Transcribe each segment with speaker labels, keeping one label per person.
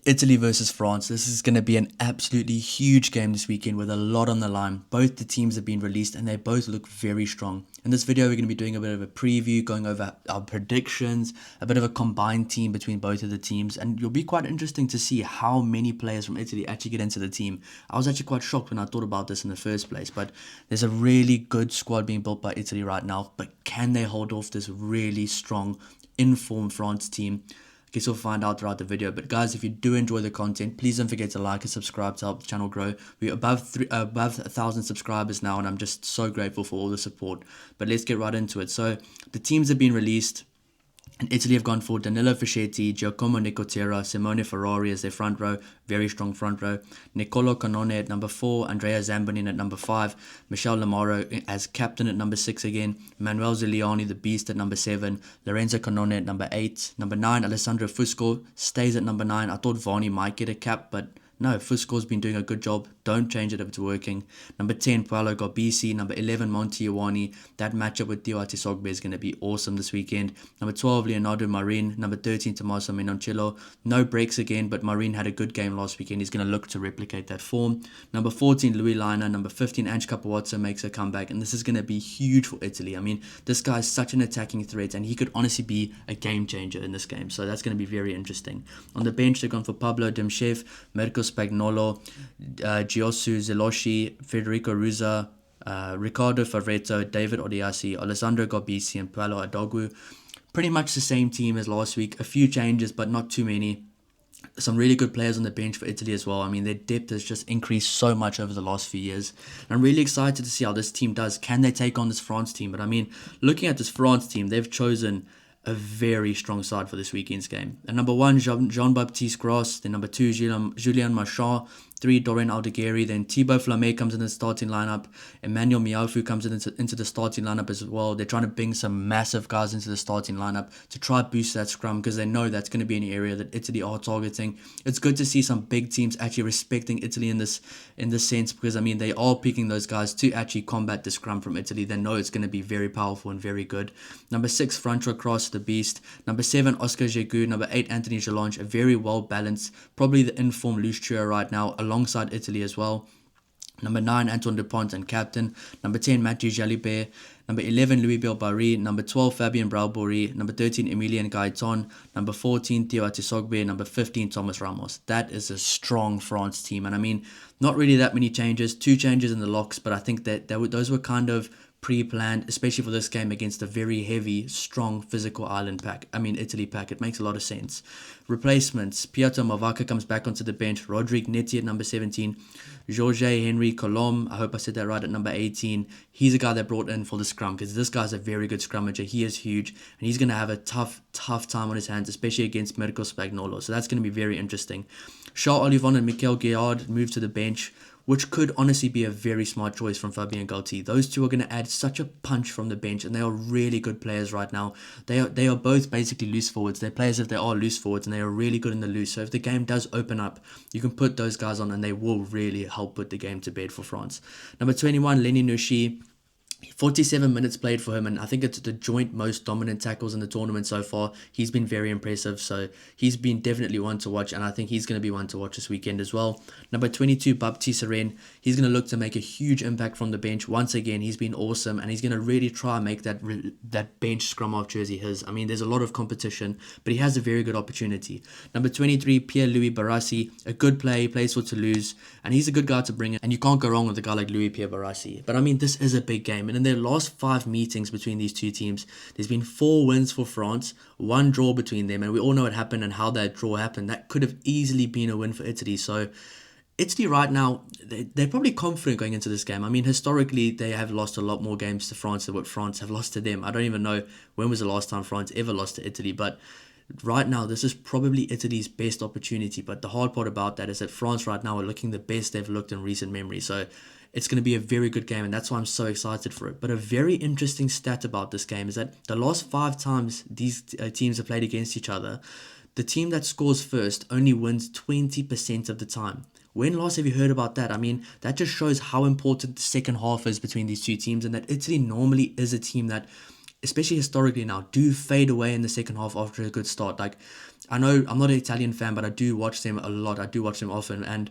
Speaker 1: Italy versus France. This is going to be an absolutely huge game this weekend with a lot on the line. Both the teams have been released and they both look very strong. In this video, we're going to be doing a bit of a preview, going over our predictions, a bit of a combined team between both of the teams, and it'll be quite interesting to see how many players from Italy actually get into the team. I was actually quite shocked when I thought about this in the first place, but there's a really good squad being built by Italy right now, but can they hold off this really strong, informed France team? Guess we'll find out throughout the video. But guys, if you do enjoy the content, please don't forget to like and subscribe to help the channel grow. We're above 1,000 subscribers now, and I'm just so grateful for all the support. But let's get right into it. So the teams have been released. And Italy have gone for Danilo Fischetti, Giacomo Nicotera, Simone Ferrari as their front row, very strong front row. Nicolo Canone at number 4, Andrea Zambonin at number 5, Michel Lamaro as captain at number 6 again, Manuel Ziliani, the beast, at number 7, Lorenzo Canone at number 8, number 9, Alessandro Fusco stays at number 9. I thought Varney might get a cap, but no, Fusco's been doing a good job. Don't change it if it's working. Number 10, Paolo Garbisi. Number 11, Monty Iwani. That matchup with Theo Atisogbe is going to be awesome this weekend. Number 12, Leonardo Marin. Number 13, Tommaso Menoncillo. No breaks again, but Marin had a good game last weekend. He's going to look to replicate that form. Number 14, Louis Liner. Number 15, Ange Capuozzo makes a comeback. And this is going to be huge for Italy. I mean, this guy is such an attacking threat, and he could honestly be a game changer in this game. So that's going to be very interesting. On the bench, they've gone for Pablo Demchev, Mirko Spagnolo, Giosu Zeloshi, Federico Ruza, Ricardo Favretto, David Odiasi, Alessandro Garbisi, and Paolo Adogwu. Pretty much the same team as last week. A few changes, but not too many. Some really good players on the bench for Italy as well. I mean, their depth has just increased so much over the last few years. And I'm really excited to see how this team does. Can they take on this France team? But I mean, looking at this France team, they've chosen a very strong side for this weekend's game. And number 1, Jean-Baptiste Gros. Then number 2, Julian Marchand. 3, Dorian Aldegheri. Then Thibaut Flamé comes in the starting lineup. Emmanuel Miafu comes into the starting lineup as well. They're trying to bring some massive guys into the starting lineup to try boost that scrum, because they know that's going to be an area that Italy are targeting. It's good to see some big teams actually respecting Italy in this sense, because I mean, they are picking those guys to actually combat the scrum from Italy. They know it's going to be very powerful and very good. Number 6, Francois Cross, the beast. Number 7, Oscar Jegu. Number 8, Anthony Gelange. A very well balanced, probably the informed loose trio right now, alongside Italy as well. Number 9, Antoine Dupont and captain. Number 10, Mathieu Jalibert. Number 11, Louis Bilbari. Number 12, Fabien Bralbori. Number 13, Emilian Gaeton. Number 14, Theo Atisogbe. Number 15, Thomas Ramos. That is a strong France team. And I mean, not really that many changes. 2 changes in the locks, but I think that those were kind of pre-planned, especially for this game against a very heavy, strong, physical Italy pack. It makes a lot of sense. Replacements: Pietro Mavaka comes back onto the bench. Rodrigue Netti at number 17. Georges Henry Colom, I hope I said that right, at number 18. He's a guy that brought in for the scrum, because this guy's a very good scrummager. He is huge, and he's going to have a tough time on his hands, especially against Mirko Spagnolo. So that's going to be very interesting. Charles Olivon and Mikel Guillard move to the bench, which could honestly be a very smart choice from Fabien Galtier. Those two are going to add such a punch from the bench, and they are really good players right now. They are both basically loose forwards. They're players if they are loose forwards, and they are really good in the loose. So if the game does open up, you can put those guys on, and they will really help put the game to bed for France. Number 21, Lenny Nushi. 47 minutes played for him, and I think it's the joint most dominant tackles in the tournament so far. He's been very impressive, so he's been definitely one to watch, and I think he's going to be one to watch this weekend as well. Number 22, Baptiste Ren. He's going to look to make a huge impact from the bench. Once again, he's been awesome, and he's going to really try and make that bench scrum half jersey his. I mean, there's a lot of competition, but he has a very good opportunity. Number 23, Pierre-Louis Barassi. A good player, he plays for Toulouse, and he's a good guy to bring in, and you can't go wrong with a guy like Louis-Pierre Barassi. But I mean, this is a big game, and in their last 5 meetings between these two teams, there's been 4 wins for France, 1 draw between them, and we all know what happened and how that draw happened. That could have easily been a win for Italy. So Italy right now, they're probably confident going into this game. I mean, historically, they have lost a lot more games to France than what France have lost to them. I don't even know when was the last time France ever lost to Italy, but right now, this is probably Italy's best opportunity. But the hard part about that is that France right now are looking the best they've looked in recent memory. So it's going to be a very good game, and that's why I'm so excited for it. But a very interesting stat about this game is that the last 5 times these teams have played against each other, the team that scores first only wins 20% of the time. When last have you heard about that? I mean, that just shows how important the second half is between these two teams, and that Italy normally is a team that especially historically now, do fade away in the second half after a good start. Like, I know I'm not an Italian fan, but I do watch them a lot. I do watch them often, and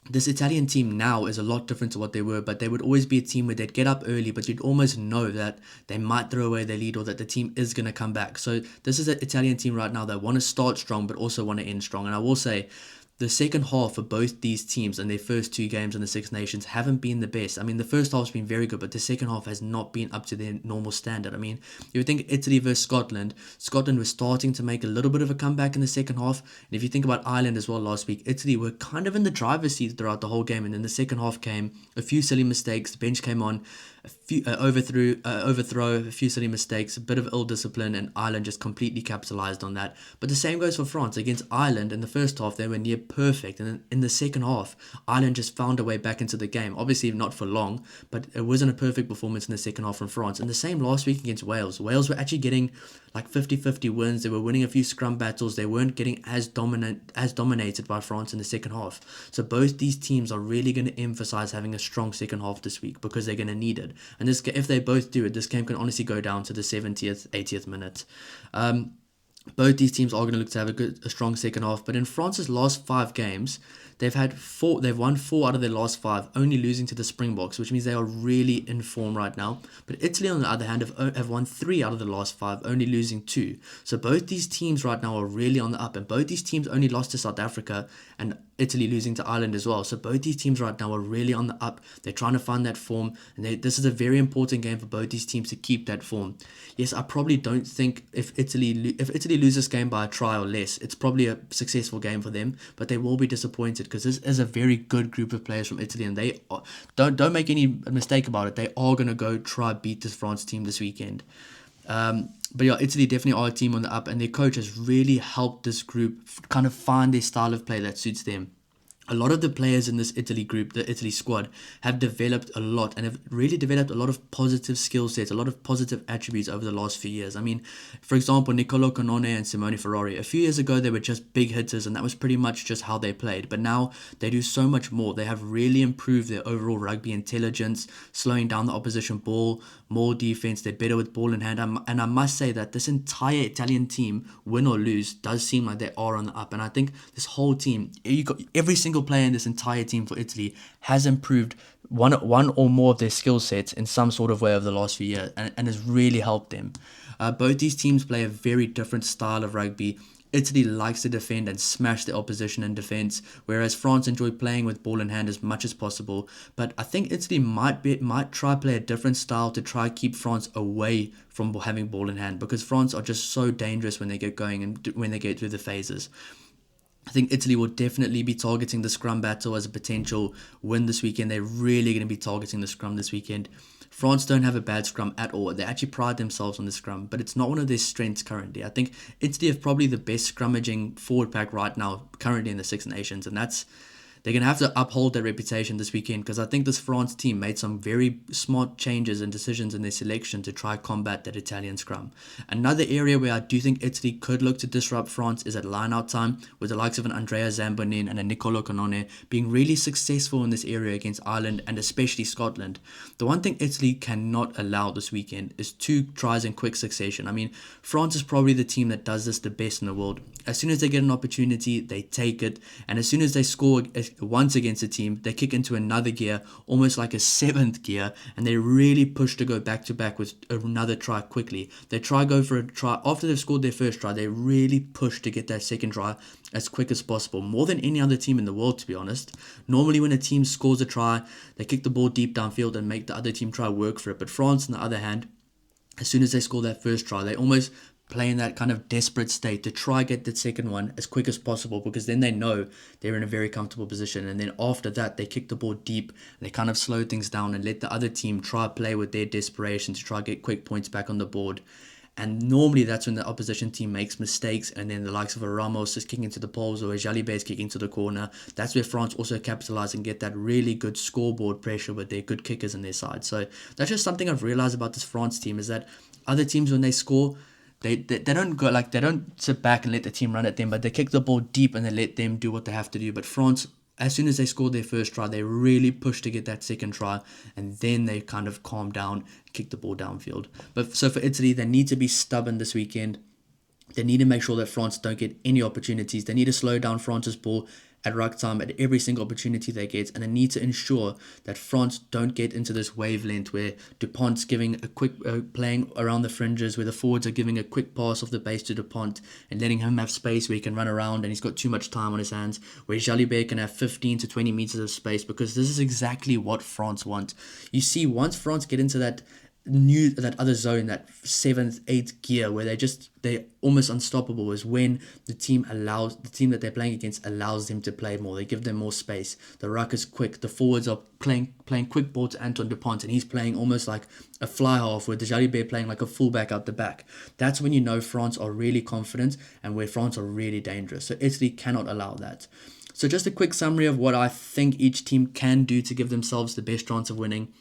Speaker 1: this Italian team now is a lot different to what they were, but they would always be a team where they'd get up early, but you'd almost know that they might throw away their lead or that the team is going to come back. So this is an Italian team right now that want to start strong, but also want to end strong. And I will say, the second half for both these teams and their first two games in the Six Nations haven't been the best. I mean, the first half's been very good, but the second half has not been up to their normal standard. I mean, you would think Italy versus Scotland. Scotland was starting to make a little bit of a comeback in the second half. And if you think about Ireland as well last week, Italy were kind of in the driver's seat throughout the whole game. And then the second half came, a few silly mistakes, the bench came on, a few overthrow, a few silly mistakes, a bit of ill discipline, and Ireland just completely capitalized on that. But the same goes for France. Against Ireland in the first half, they were near perfect, and then in the second half, Ireland just found a way back into the game. Obviously not for long, but it wasn't a perfect performance in the second half from France. And the same last week against Wales. Wales were actually getting like 50-50 wins. They were winning a few scrum battles. They weren't getting as dominated by France in the second half. So both these teams are really going to emphasize having a strong second half this week because they're going to need it. And this, if they both do it, this game can honestly go down to the 70th, 80th minute. Both these teams are going to look to have a strong second half. But in France's last 5 games, they've won 4 out of their last 5, only losing to the Springboks, which means they are really in form right now. But Italy, on the other hand, have won 3 out of the last 5, only losing 2. So both these teams right now are really on the up, and both these teams only lost to South Africa, and Italy losing to Ireland as well. So both these teams right now are really on the up. They're trying to find that form, and this is a very important game for both these teams to keep that form. Yes, I probably don't think if Italy loses this game by a try or less, it's probably a successful game for them, but they will be disappointed because this is a very good group of players from Italy, and they don't make any mistake about it. They are going to go try beat this France team this weekend. But yeah, Italy definitely are a team on the up, and their coach has really helped this group kind of find their style of play that suits them. A lot of the players in this Italy group, the Italy squad, have developed a lot and have really developed a lot of positive skill sets, a lot of positive attributes over the last few years. I mean, for example, Niccolò Canone and Simone Ferrari. A few years ago, they were just big hitters, and that was pretty much just how they played. But now they do so much more. They have really improved their overall rugby intelligence, slowing down the opposition ball, more defense. They're better with ball in hand. And I must say that this entire Italian team, win or lose, does seem like they are on the up. And I think this whole team, every single player in this entire team for Italy has improved one or more of their skill sets in some sort of way over the last few years, and has really helped them. Both these teams play a very different style of rugby. Italy likes to defend and smash the opposition in defense, whereas France enjoy playing with ball in hand as much as possible. But I think Italy might try play a different style to try keep France away from having ball in hand, because France are just so dangerous when they get going and when they get through the phases. I think Italy will definitely be targeting the scrum battle as a potential win this weekend. They're really going to be targeting the scrum this weekend. France don't have a bad scrum at all. They actually pride themselves on the scrum, but it's not one of their strengths currently. I think Italy have probably the best scrummaging forward pack right now, currently in the Six Nations, and they're going to have to uphold their reputation this weekend, because I think this France team made some very smart changes and decisions in their selection to try combat that Italian scrum. Another area where I do think Italy could look to disrupt France is at line-out time, with the likes of an Andrea Zambonin and a Niccolò Canone being really successful in this area against Ireland and especially Scotland. The one thing Italy cannot allow this weekend is 2 tries in quick succession. I mean, France is probably the team that does this the best in the world. As soon as they get an opportunity, they take it, and as soon as they score once against a team, they kick into another gear, almost like a 7th gear, and they really push to go back to back with another try quickly. They go for a try after they've scored their first try. They really push to get that second try as quick as possible, more than any other team in the world, to be honest. Normally when a team scores a try, they kick the ball deep downfield and make the other team try work for it. But France, on the other hand, as soon as they score that first try, they almost play in that kind of desperate state to try get that second one as quick as possible, because then they know they're in a very comfortable position. And then after that, they kick the ball deep, they kind of slow things down and let the other team try play with their desperation to try get quick points back on the board. And normally that's when the opposition team makes mistakes, and then the likes of a Ramos is kicking to the poles or a Jalibert is kicking to the corner. That's where France also capitalize and get that really good scoreboard pressure with their good kickers on their side. So that's just something I've realized about this France team, is that other teams, when they score, they don't sit back and let the team run at them, but they kick the ball deep and they let them do what they have to do. But France as soon as they scored their first try, they really pushed to get that second try, and then they kind of calmed down, kicked the ball downfield. But so for Italy, they need to be stubborn this weekend. They need to make sure that France don't get any opportunities. They need to slow down France's ball at ruck time at every single opportunity they get, and they need to ensure that France don't get into this wavelength where Dupont's giving a quick playing around the fringes, where the forwards are giving a quick pass off the base to Dupont and letting him have space where he can run around and he's got too much time on his hands, where Jalibert can have 15 to 20 meters of space, because this is exactly what France want. You see, once France get into that other zone, that 7th, 8th gear, where they're almost unstoppable, is when the team that they're playing against allows them to play more. They give them more space. The ruck is quick. The forwards are playing quick ball to Antoine Dupont, and he's playing almost like a fly half, with Jalibert playing like a fullback out the back. That's when you know France are really confident and where France are really dangerous. So Italy cannot allow that. So just a quick summary of what I think each team can do to give themselves the best chance of winning.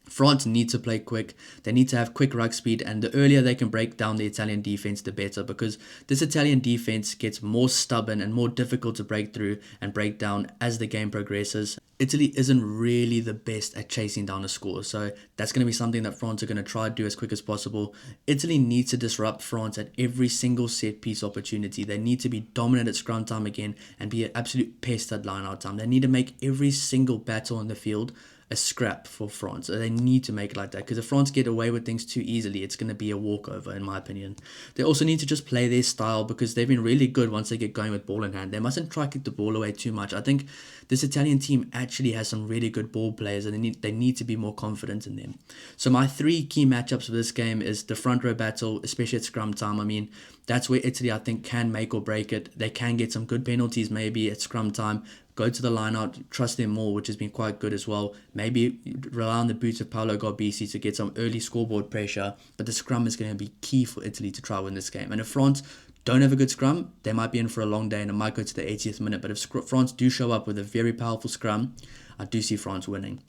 Speaker 1: France need to play quick. They need to have quick ruck speed, and the earlier they can break down the Italian defense, the better, because this Italian defense gets more stubborn and more difficult to break through and break down as the game progresses. Italy isn't really the best at chasing down a score, so that's going to be something that France are going to try to do as quick as possible. Italy needs to disrupt France at every single set piece opportunity. They need to be dominant at scrum time again and be an absolute pest at line out time. They need to make every single battle on the field a scrap for France. So they need to make it like that, because if France get away with things too easily, it's going to be a walkover, in my opinion. They also need to just play their style, because they've been really good once they get going with ball in hand. They mustn't try to kick the ball away too much. I think this Italian team actually has some really good ball players, and they need to be more confident in them. So my 3 key matchups for this game is the front row battle, especially at scrum time. I mean, that's where Italy, I think, can make or break it. They can get some good penalties maybe at scrum time. Go to the line out, trust them more, which has been quite good as well. Maybe rely on the boots of Paolo Garbisi to get some early scoreboard pressure. But the scrum is going to be key for Italy to try win this game. And if France don't have a good scrum, they might be in for a long day, and it might go to the 80th minute. But if France do show up with a very powerful scrum, I do see France winning.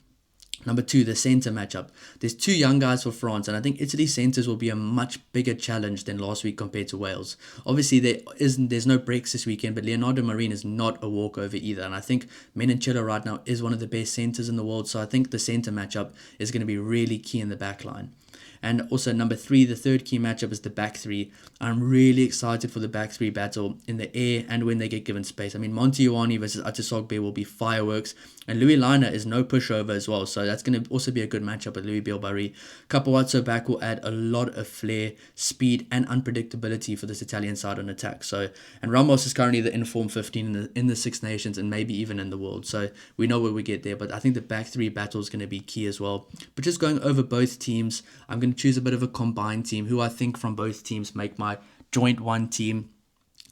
Speaker 1: Number 2, the centre matchup. There's 2 young guys for France, and I think Italy's centres will be a much bigger challenge than last week compared to Wales. Obviously, there's no breaks this weekend, but Leonardo Marin is not a walkover either, and I think Menoncello right now is one of the best centres in the world, so I think the centre matchup is going to be really key in the back line. And also number 3, the third key matchup is the back 3. I'm really excited for the back 3 battle in the air and when they get given space. I mean, Monty Ioane versus Atisogbe will be fireworks. And Louis Liner is no pushover as well. So that's going to also be a good matchup with Louis Bilbari. Capuazzo back will add a lot of flair, speed and unpredictability for this Italian side on attack. So, and Ramos is currently the informed 15 in the Six Nations and maybe even in the world. So we know where we get there. But I think the back 3 battle is going to be key as well. But just going over both teams, I'm going to choose a bit of a combined team who I think from both teams make my joint one team.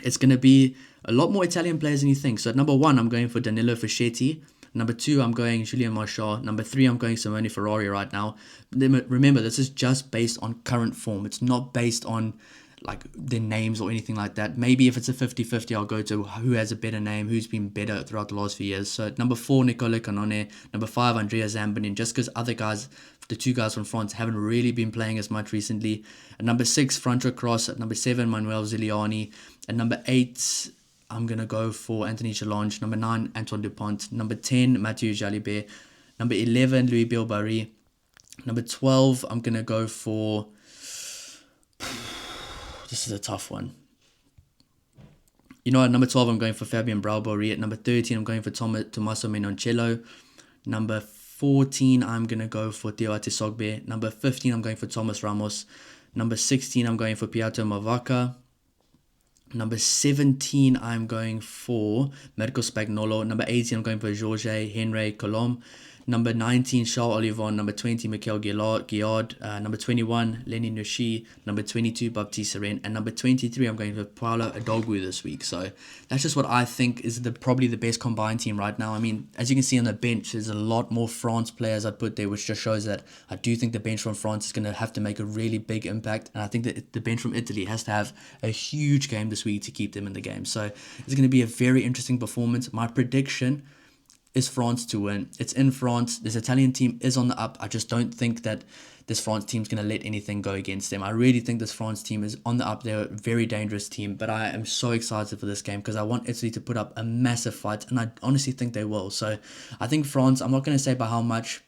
Speaker 1: It's going to be a lot more Italian players than you think. So at number 1, I'm going for Danilo Fischetti. Number 2, I'm going Julien Marchand. Number 3, I'm going Simone Ferrari right now. Remember, this is just based on current form. It's not based on like their names or anything like that. Maybe if it's a 50-50, I'll go to who has a better name, who's been better throughout the last few years. So at number 4, Nicolo Canone. Number 5, Andrea Zambonin, just because other guys, the 2 guys from France, haven't really been playing as much recently. At number 6, Franco Cross. At number 7, Manuel Ziliani. At number 8, I'm going to go for Anthony Challonge. Number 9, Antoine Dupont. Number 10, Mathieu Jalibert. Number 11, Louis Bilbari. Number 12, I'm going to go for... This is a tough one. You know, at number 12, I'm going for Fabien Braubory. At number 13, I'm going for Tommaso Menoncello. Number 14, I'm going to go for Theo Atisogbe. Number 15, I'm going for Thomas Ramos. Number 16, I'm going for Piatro Mavaka. Number 17, I'm going for Mirko Spagnolo. Number 18, I'm going for Jorge Henry Colom. Number 19, Charles Olivon. Number 20, Mikel Guillard. Number 21, Lenny Nushi. Number 22, Baptiste Seren. And number 23, I'm going for Paolo Adogwu this week. So that's just what I think is probably the best combined team right now. I mean, as you can see on the bench, there's a lot more France players I put there, which just shows that I do think the bench from France is going to have to make a really big impact. And I think that the bench from Italy has to have a huge game this week to keep them in the game. So it's going to be a very interesting performance. My prediction is France to win. It's in France. This Italian team is on the up. I just don't think that this France team's going to let anything go against them. I really think this France team is on the up. They're a very dangerous team, but I am so excited for this game because I want Italy to put up a massive fight, and I honestly think they will. So I think France, I'm not going to say by how much.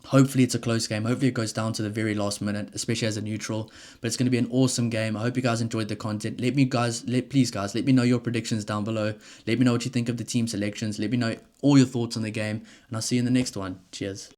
Speaker 1: Hopefully it's a close game. Hopefully it goes down to the very last minute, especially as a neutral. But it's going to be an awesome game. I hope you guys enjoyed the content. Please guys, let me know your predictions down below. Let me know what you think of the team selections. Let me know all your thoughts on the game. And I'll see you in the next one. Cheers.